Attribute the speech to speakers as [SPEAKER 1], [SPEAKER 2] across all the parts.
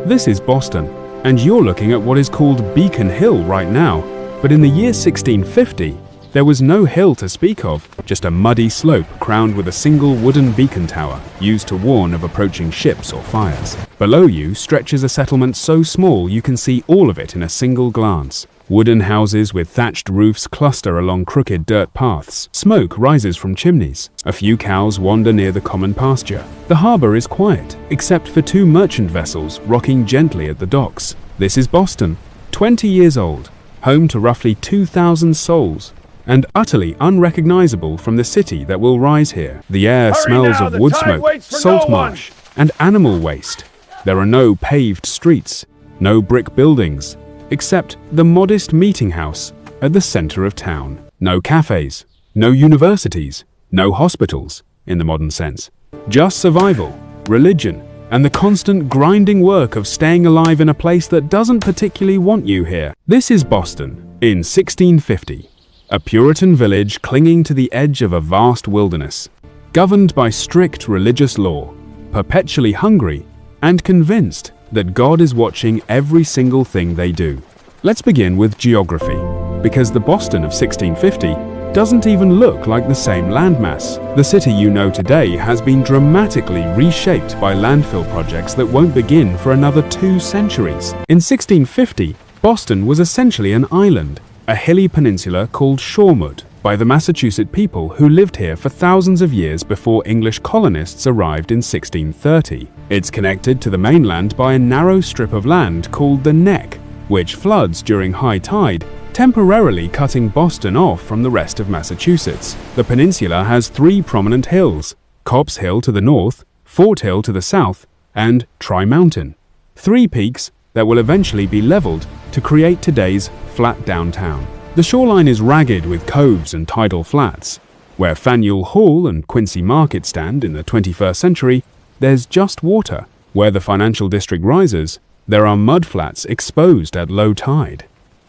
[SPEAKER 1] This is Boston, and you're looking at what is called Beacon Hill right now, but in the year 1650, there was no hill to speak of, just a muddy slope crowned with a single wooden beacon tower used to warn of approaching ships or fires. Below you stretches a settlement so small you can see all of it in a single glance. Wooden houses with thatched roofs cluster along crooked dirt paths. Smoke rises from chimneys. A few cows wander near the common pasture. The harbor is quiet, except for 2 merchant vessels rocking gently at the docks. This is Boston, 20 years old, home to roughly 2,000 souls, and utterly unrecognizable from the city that will rise here. The air smells of wood smoke, salt marsh, and animal waste. There are no paved streets, no brick buildings, except the modest meeting house at the center of town. No cafes, no universities, no hospitals, in the modern sense. Just survival, religion, and the constant grinding work of staying alive in a place that doesn't particularly want you here. This is Boston, in 1650. A Puritan village clinging to the edge of a vast wilderness, governed by strict religious law, perpetually hungry, and convinced that God is watching every single thing they do. Let's begin with geography, because the Boston of 1650 doesn't even look like the same landmass. The city you know today has been dramatically reshaped by landfill projects that won't begin for another 2 centuries. In 1650, Boston was essentially an island, a hilly peninsula called Shawmut, by the Massachusetts people who lived here for thousands of years before English colonists arrived in 1630. It's connected to the mainland by a narrow strip of land called the Neck, which floods during high tide, temporarily cutting Boston off from the rest of Massachusetts. The peninsula has 3 prominent hills: Copp's Hill to the north, Fort Hill to the south, and Tri Mountain. 3 peaks that will eventually be leveled to create today's flat downtown. The shoreline is ragged with coves and tidal flats. Where Faneuil Hall and Quincy Market stand in the 21st century, there's just water. Where the financial district rises, there are mud flats exposed at low tide.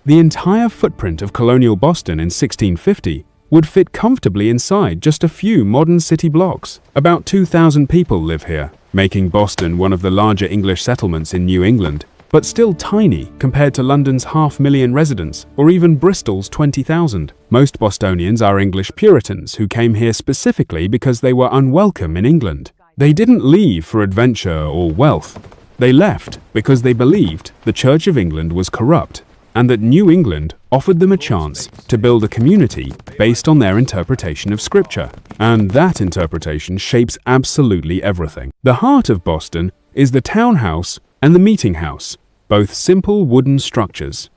[SPEAKER 1] The entire footprint of colonial Boston in 1650 would fit comfortably inside just a few modern city blocks. About 2,000 people live here, making Boston one of the larger English settlements in New England, but still tiny compared to London's 500,000 residents or even Bristol's 20,000. Most Bostonians are English Puritans who came here specifically because they were unwelcome in England. They didn't leave for adventure or wealth. They left because they believed the Church of England was corrupt and that New England offered them a chance to build a community based on their interpretation of Scripture. And that interpretation shapes absolutely everything. The heart of Boston is the townhouse and the meeting house, both simple wooden structures.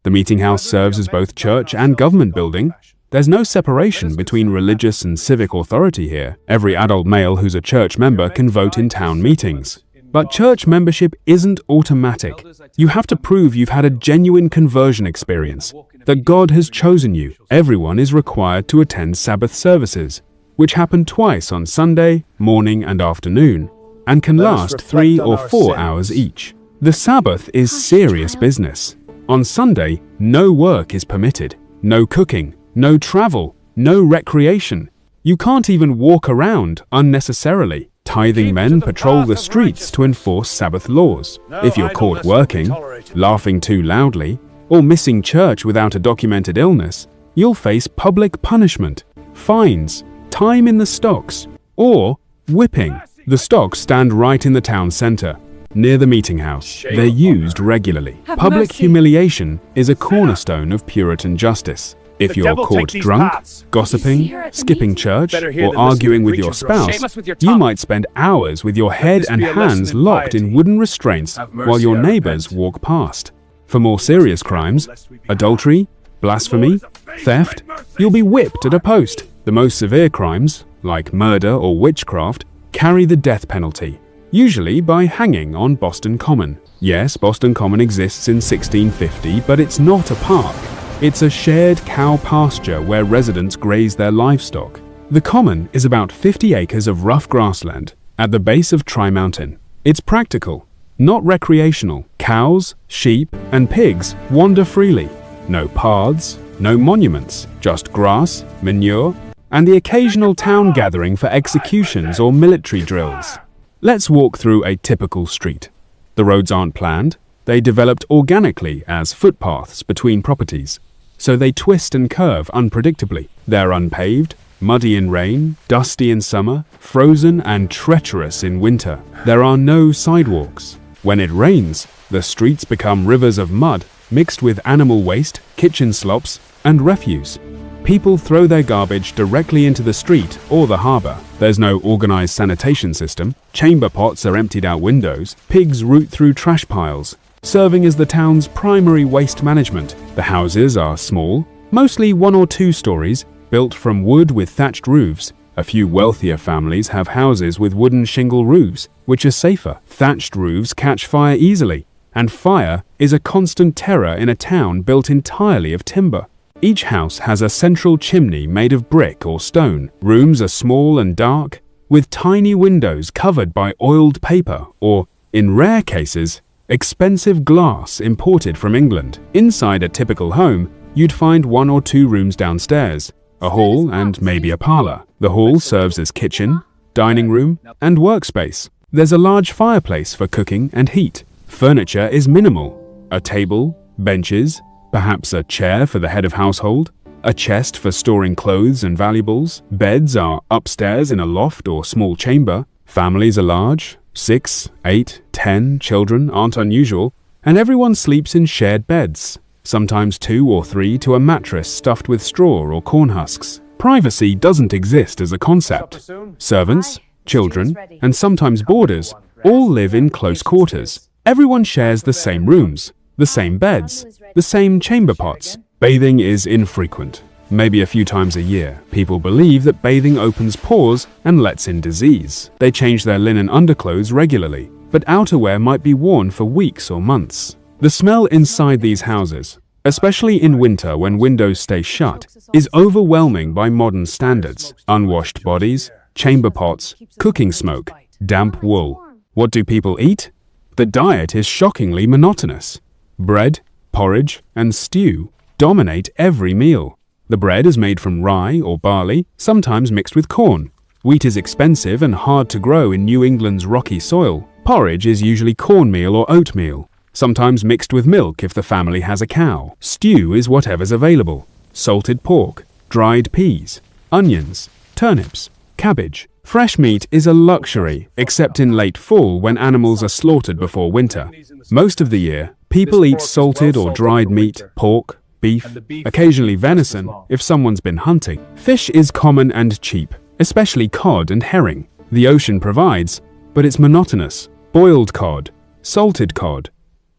[SPEAKER 1] The meeting house serves as both church and government building. There's no separation between religious and civic authority here. Every adult male who's a church member can vote in town meetings. But church membership isn't automatic. You have to prove you've had a genuine conversion experience, that God has chosen you. Everyone is required to attend Sabbath services, which happen twice on Sunday, morning and afternoon, and can last 3 or 4 hours each. The Sabbath is serious business. On Sunday, no work is permitted, no cooking, no travel, no recreation. You can't even walk around unnecessarily. Tithing men patrol the streets to enforce Sabbath laws. If you're caught working, laughing too loudly, or missing church without a documented illness, you'll face public punishment, fines, time in the stocks, or whipping. The stocks stand right in the town center, near the meeting house. They're used regularly. Public humiliation is a cornerstone of Puritan justice. If you're caught drunk, gossiping, skipping church, or arguing with your spouse, you might spend hours with your head and hands locked in wooden restraints while your neighbors walk past. For more serious crimes, adultery, blasphemy, theft, you'll be whipped at a post. The most severe crimes, like murder or witchcraft, carry the death penalty, usually by hanging on Boston Common. Yes, Boston Common exists in 1650, but it's not a park. It's a shared cow pasture where residents graze their livestock. The Common is about 50 acres of rough grassland at the base of Tri Mountain. It's practical, not recreational. Cows, sheep, and pigs wander freely. No paths, no monuments, just grass, manure, and the occasional town gathering for executions or military drills. Let's walk through a typical street. The roads aren't planned. They developed organically as footpaths between properties. So they twist and curve unpredictably. They're unpaved, muddy in rain, dusty in summer, frozen and treacherous in winter. There are no sidewalks. When it rains, the streets become rivers of mud mixed with animal waste, kitchen slops, and refuse. People throw their garbage directly into the street or the harbor. There's no organized sanitation system. Chamber pots are emptied out windows. Pigs root through trash piles, serving as the town's primary waste management. The houses are small, mostly 1 or 2 stories, built from wood with thatched roofs. A few wealthier families have houses with wooden shingle roofs, which are safer. Thatched roofs catch fire easily, and fire is a constant terror in a town built entirely of timber. Each house has a central chimney made of brick or stone. Rooms are small and dark, with tiny windows covered by oiled paper or, in rare cases, expensive glass imported from England. Inside a typical home, you'd find 1 or 2 rooms downstairs, a hall and maybe a parlor. The hall serves as kitchen, dining room, and workspace. There's a large fireplace for cooking and heat. Furniture is minimal. A table, benches, perhaps a chair for the head of household, a chest for storing clothes and valuables. Beds are upstairs in a loft or small chamber. Families are large. 6, 8, 10 children aren't unusual, and everyone sleeps in shared beds, sometimes 2 or 3 to a mattress stuffed with straw or corn husks. Privacy doesn't exist as a concept. Servants, children, and sometimes boarders all live in close quarters. Everyone shares the same rooms, the same beds, the same chamber pots. Bathing is infrequent, maybe a few times a year. People believe that bathing opens pores and lets in disease. They change their linen underclothes regularly, but outerwear might be worn for weeks or months. The smell inside these houses, especially in winter when windows stay shut, is overwhelming by modern standards. Unwashed bodies, chamber pots, cooking smoke, damp wool. What do people eat? The diet is shockingly monotonous. Bread, porridge, and stew dominate every meal. The bread is made from rye or barley, sometimes mixed with corn. Wheat is expensive and hard to grow in New England's rocky soil. Porridge is usually cornmeal or oatmeal, sometimes mixed with milk if the family has a cow. Stew is whatever's available. Salted pork, dried peas, onions, turnips, cabbage. Fresh meat is a luxury, except in late fall when animals are slaughtered before winter. Most of the year, people eat salted or dried meat, pork, beef, occasionally venison if someone's been hunting. Fish is common and cheap, especially cod and herring. The ocean provides, but it's monotonous. Boiled cod, salted cod,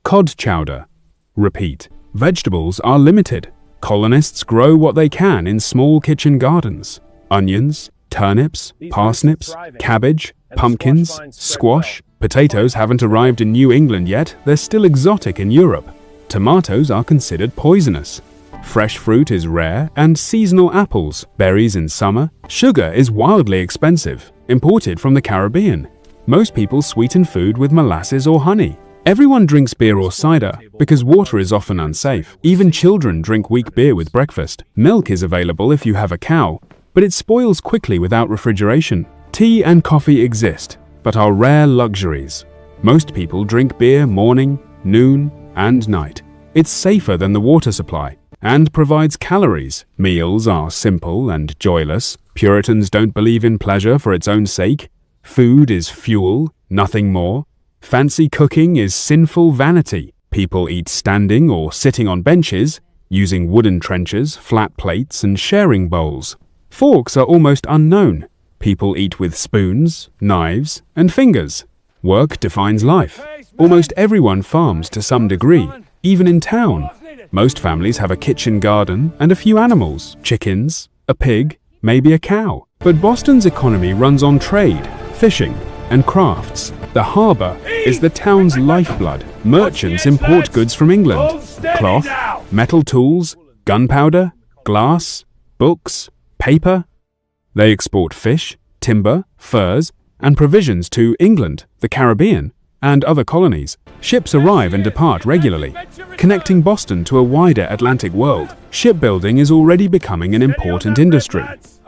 [SPEAKER 1] cod chowder. Repeat. Vegetables are limited. Colonists grow what they can in small kitchen gardens. Onions, turnips, parsnips, cabbage, pumpkins, squash. Potatoes haven't arrived in New England yet, they're still exotic in Europe. Tomatoes are considered poisonous. Fresh fruit is rare, and seasonal apples, berries in summer. Sugar is wildly expensive, imported from the Caribbean. Most people sweeten food with molasses or honey. Everyone drinks beer or cider because water is often unsafe. Even children drink weak beer with breakfast. Milk is available if you have a cow, but it spoils quickly without refrigeration. Tea and coffee exist, but are rare luxuries. Most people drink beer morning, noon, and night. It's safer than the water supply and provides calories. Meals are simple and joyless. Puritans don't believe in pleasure for its own sake. Food is fuel, nothing more. Fancy cooking is sinful vanity. People eat standing or sitting on benches, using wooden trenchers, flat plates, and sharing bowls. Forks are almost unknown. People eat with spoons, knives, and fingers. Work defines life. Almost everyone farms to some degree, even in town. Most families have a kitchen garden and a few animals, chickens, a pig, maybe a cow. But Boston's economy runs on trade, fishing, and crafts. The harbor is the town's lifeblood. Merchants import goods from England: cloth, metal tools, gunpowder, glass, books, paper. They export fish, timber, furs, and provisions to England, the Caribbean, and other colonies. Ships arrive and depart regularly, connecting Boston to a wider Atlantic world. Shipbuilding is already becoming an important industry.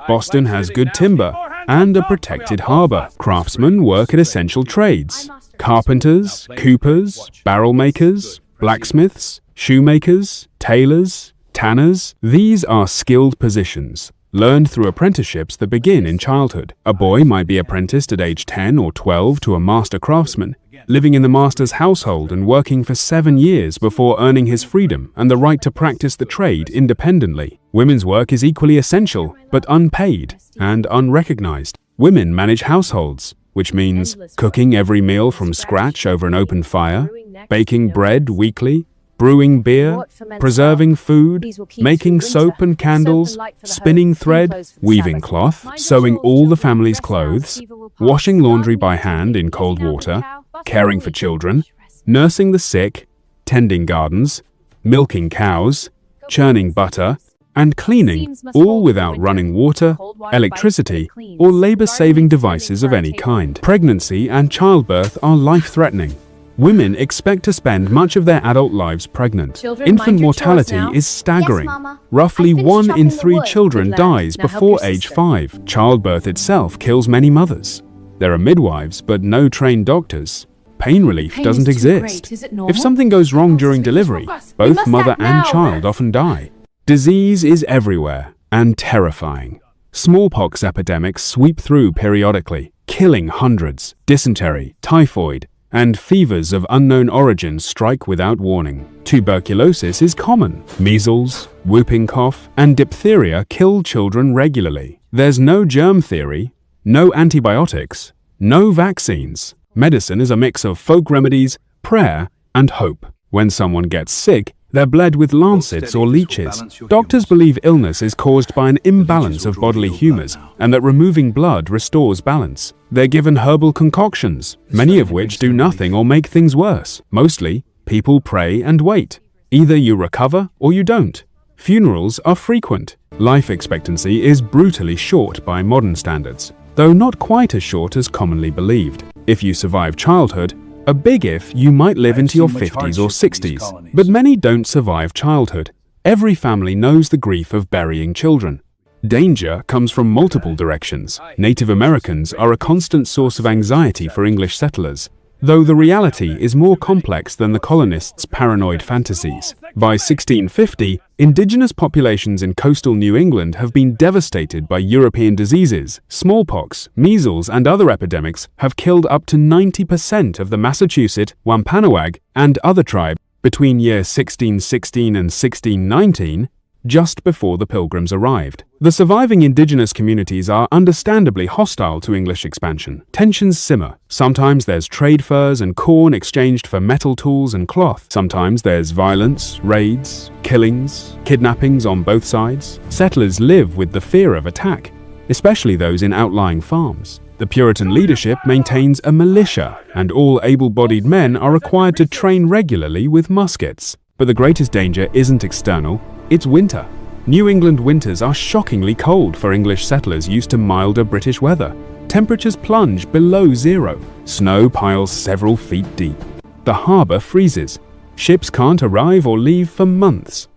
[SPEAKER 1] Boston has good timber and a protected harbor. Craftsmen work at essential trades: carpenters, coopers, barrel makers, blacksmiths, shoemakers, tailors, tanners. These are skilled positions, learned through apprenticeships that begin in childhood. A boy might be apprenticed at age 10 or 12 to a master craftsman, living in the master's household and working for 7 years before earning his freedom and the right to practice the trade independently. Women's work is equally essential, but unpaid and unrecognized. Women manage households, which means cooking every meal from scratch over an open fire, baking bread weekly, brewing beer, preserving food, making soap and candles, spinning thread, weaving cloth, sewing all the family's clothes, washing laundry by hand in cold water, caring for children, nursing the sick, tending gardens, milking cows, churning butter, and cleaning, all without running water, electricity, or labor-saving devices of any kind. Pregnancy and childbirth are life-threatening. Women expect to spend much of their adult lives pregnant. Infant mortality is staggering. Roughly 1 in 3 children dies before age 5. Childbirth itself kills many mothers. There are midwives, but no trained doctors. Pain relief doesn't exist. If something goes wrong during delivery, both mother and child often die. Disease is everywhere and terrifying. Smallpox epidemics sweep through periodically, killing hundreds. Dysentery, typhoid, and fevers of unknown origin strike without warning. Tuberculosis is common. Measles, whooping cough, and diphtheria kill children regularly. There's no germ theory, no antibiotics, no vaccines. Medicine is a mix of folk remedies, prayer, and hope. When someone gets sick, they're bled with lancets or leeches. Doctors believe illness is caused by an imbalance of bodily humors and that removing blood restores balance. They're given herbal concoctions, many of which do nothing or make things worse. Mostly, people pray and wait. Either you recover or you don't. Funerals are frequent. Life expectancy is brutally short by modern standards, though not quite as short as commonly believed. If you survive childhood, a big if, you might live into your 50s or 60s, but many don't survive childhood. Every family knows the grief of burying children. Danger comes from multiple directions. Native Americans are a constant source of anxiety for English settlers, though the reality is more complex than the colonists' paranoid fantasies. By 1650, indigenous populations in coastal New England have been devastated by European diseases. Smallpox, measles, and other epidemics have killed up to 90% of the Massachusetts, Wampanoag, and other tribes between year 1616 and 1619, just before the Pilgrims arrived. The surviving indigenous communities are understandably hostile to English expansion. Tensions simmer. Sometimes there's trade furs and corn exchanged for metal tools and cloth. Sometimes there's violence, raids, killings, kidnappings on both sides. Settlers live with the fear of attack, especially those in outlying farms. The Puritan leadership maintains a militia, and all able-bodied men are required to train regularly with muskets. But the greatest danger isn't external, it's winter. New England winters are shockingly cold for English settlers used to milder British weather. Temperatures plunge below zero. Snow piles several feet deep. The harbor freezes. Ships can't arrive or leave for months.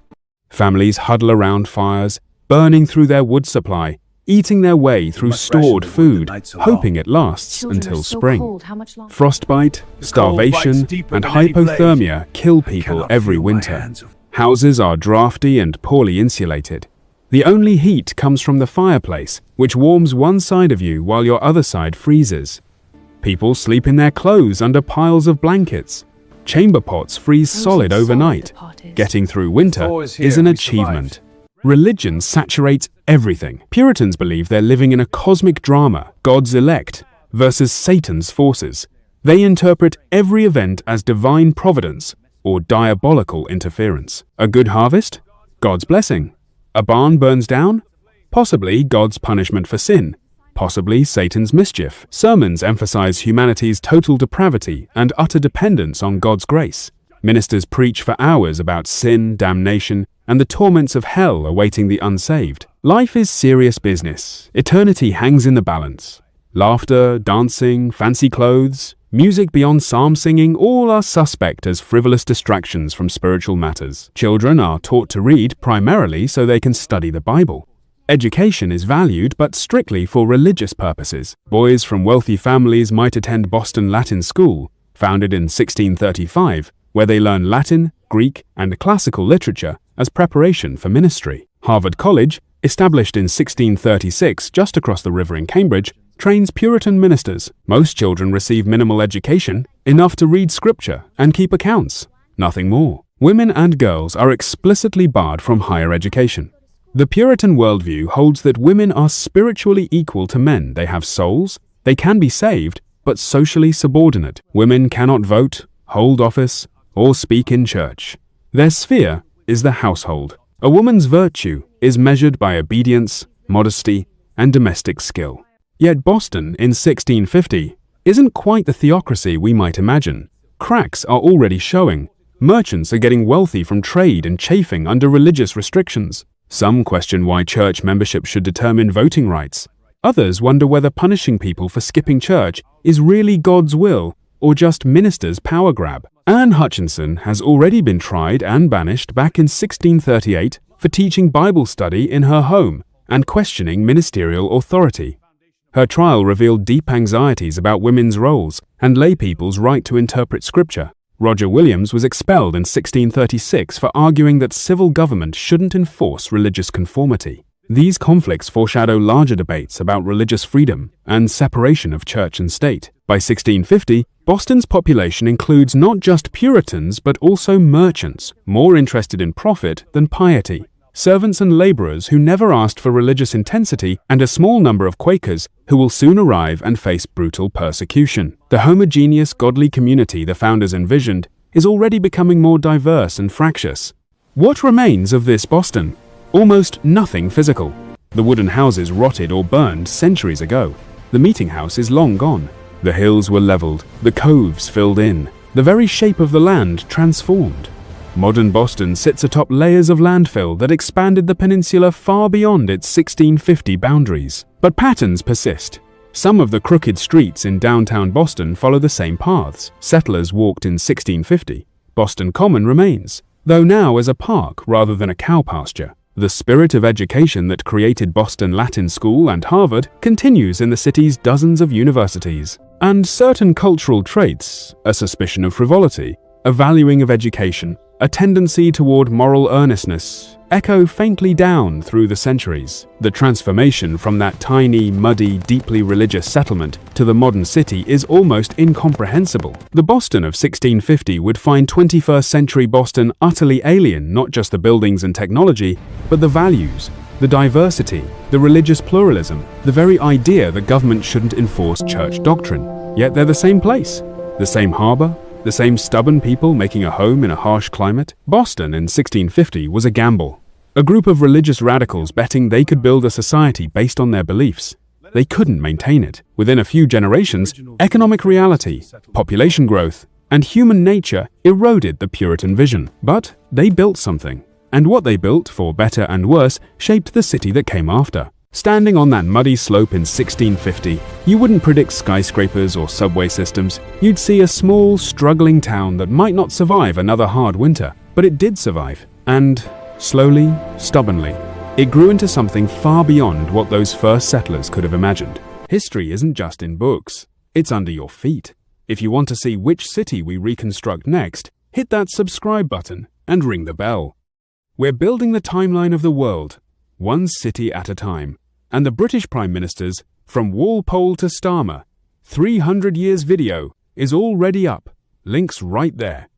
[SPEAKER 1] Families huddle around fires, burning through their wood supply, eating their way through stored food, hoping it lasts until spring. Frostbite, starvation, and hypothermia kill people every winter. Houses are drafty and poorly insulated. The only heat comes from the fireplace, which warms one side of you while your other side freezes. People sleep in their clothes under piles of blankets. Chamber pots freeze solid overnight. Getting through winter is an achievement. Religion saturates everything. Puritans believe they're living in a cosmic drama, God's elect versus Satan's forces. They interpret every event as divine providence or diabolical interference. A good harvest? God's blessing. A barn burns down? Possibly God's punishment for sin. Possibly Satan's mischief. Sermons emphasize humanity's total depravity and utter dependence on God's grace. Ministers preach for hours about sin, damnation, and the torments of hell awaiting the unsaved. Life is serious business. Eternity hangs in the balance. Laughter, dancing, fancy clothes, music beyond psalm singing, all are suspect as frivolous distractions from spiritual matters. Children are taught to read primarily so they can study the Bible. Education is valued, but strictly for religious purposes. Boys from wealthy families might attend Boston Latin School, founded in 1635, where they learn Latin, Greek, and classical literature as preparation for ministry. Harvard College, established in 1636 just across the river in Cambridge, trains Puritan ministers. Most children receive minimal education, enough to read scripture and keep accounts. Nothing more. Women and girls are explicitly barred from higher education. The Puritan worldview holds that women are spiritually equal to men. They have souls, they can be saved, but socially subordinate. Women cannot vote, hold office, or speak in church. Their sphere is the household. A woman's virtue is measured by obedience, modesty, and domestic skill. Yet Boston in 1650 isn't quite the theocracy we might imagine. Cracks are already showing. Merchants are getting wealthy from trade and chafing under religious restrictions. Some question why church membership should determine voting rights. Others wonder whether punishing people for skipping church is really God's will or just ministers' power grab. Anne Hutchinson has already been tried and banished back in 1638 for teaching Bible study in her home and questioning ministerial authority. Her trial revealed deep anxieties about women's roles and lay people's right to interpret scripture. Roger Williams was expelled in 1636 for arguing that civil government shouldn't enforce religious conformity. These conflicts foreshadow larger debates about religious freedom and separation of church and state. By 1650, Boston's population includes not just Puritans but also merchants, more interested in profit than piety, servants and laborers who never asked for religious intensity, and a small number of Quakers who will soon arrive and face brutal persecution. The homogeneous, godly community the founders envisioned is already becoming more diverse and fractious. What remains of this Boston? Almost nothing physical. The wooden houses rotted or burned centuries ago. The meeting house is long gone. The hills were leveled, the coves filled in, the very shape of the land transformed. Modern Boston sits atop layers of landfill that expanded the peninsula far beyond its 1650 boundaries. But patterns persist. Some of the crooked streets in downtown Boston follow the same paths settlers walked in 1650. Boston Common remains, though now as a park rather than a cow pasture. The spirit of education that created Boston Latin School and Harvard continues in the city's dozens of universities. And certain cultural traits, a suspicion of frivolity, a valuing of education, a tendency toward moral earnestness, echo faintly down through the centuries. The transformation from that tiny, muddy, deeply religious settlement to the modern city is almost incomprehensible. The Boston of 1650 would find 21st century Boston utterly alien, not just the buildings and technology, but the values, the diversity, the religious pluralism, the very idea that government shouldn't enforce church doctrine. Yet they're the same place, the same harbor, the same stubborn people making a home in a harsh climate. Boston in 1650 was a gamble. A group of religious radicals betting they could build a society based on their beliefs. They couldn't maintain it. Within a few generations, economic reality, population growth, and human nature eroded the Puritan vision. But they built something. And what they built, for better and worse, shaped the city that came after. Standing on that muddy slope in 1650, you wouldn't predict skyscrapers or subway systems. You'd see a small, struggling town that might not survive another hard winter. But it did survive. And slowly, stubbornly, it grew into something far beyond what those first settlers could have imagined. History isn't just in books. It's under your feet. If you want to see which city we reconstruct next, hit that subscribe button and ring the bell. We're building the timeline of the world, one city at a time. And the British Prime Minister's From Walpole to Starmer 300 Years video is already up. Links right there.